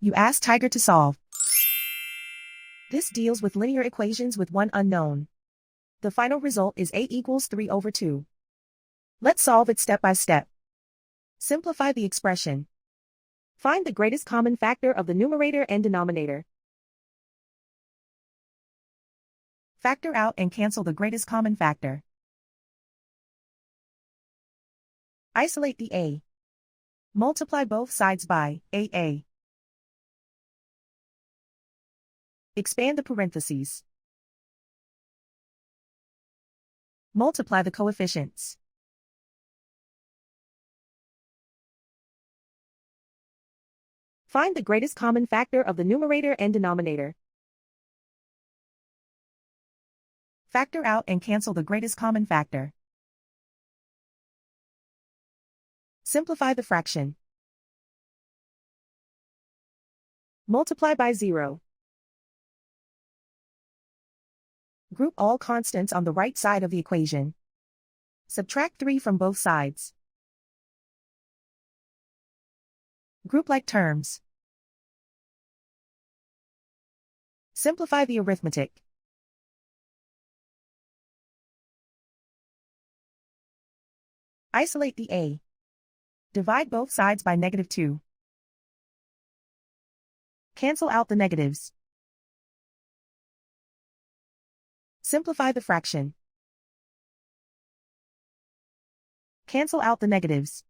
You ask Tiger to solve. This deals with linear equations with one unknown. The final result is a equals 3 over 2. Let's solve it step by step. Simplify the expression. Find the greatest common factor of the numerator and denominator. Factor out and cancel the greatest common factor. Isolate the a. Multiply both sides by a. Expand the parentheses. Multiply the coefficients. Find the greatest common factor of the numerator and denominator. Factor out and cancel the greatest common factor. Simplify the fraction. Multiply by 0. Group all constants on the right side of the equation. Subtract 3 from both sides. Group like terms. Simplify the arithmetic. Isolate the a. Divide both sides by -2. Cancel out the negatives. Simplify the fraction. Cancel out the negatives.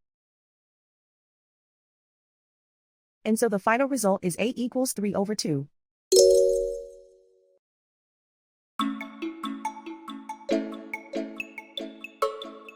And so the final result is a equals 3 over 2.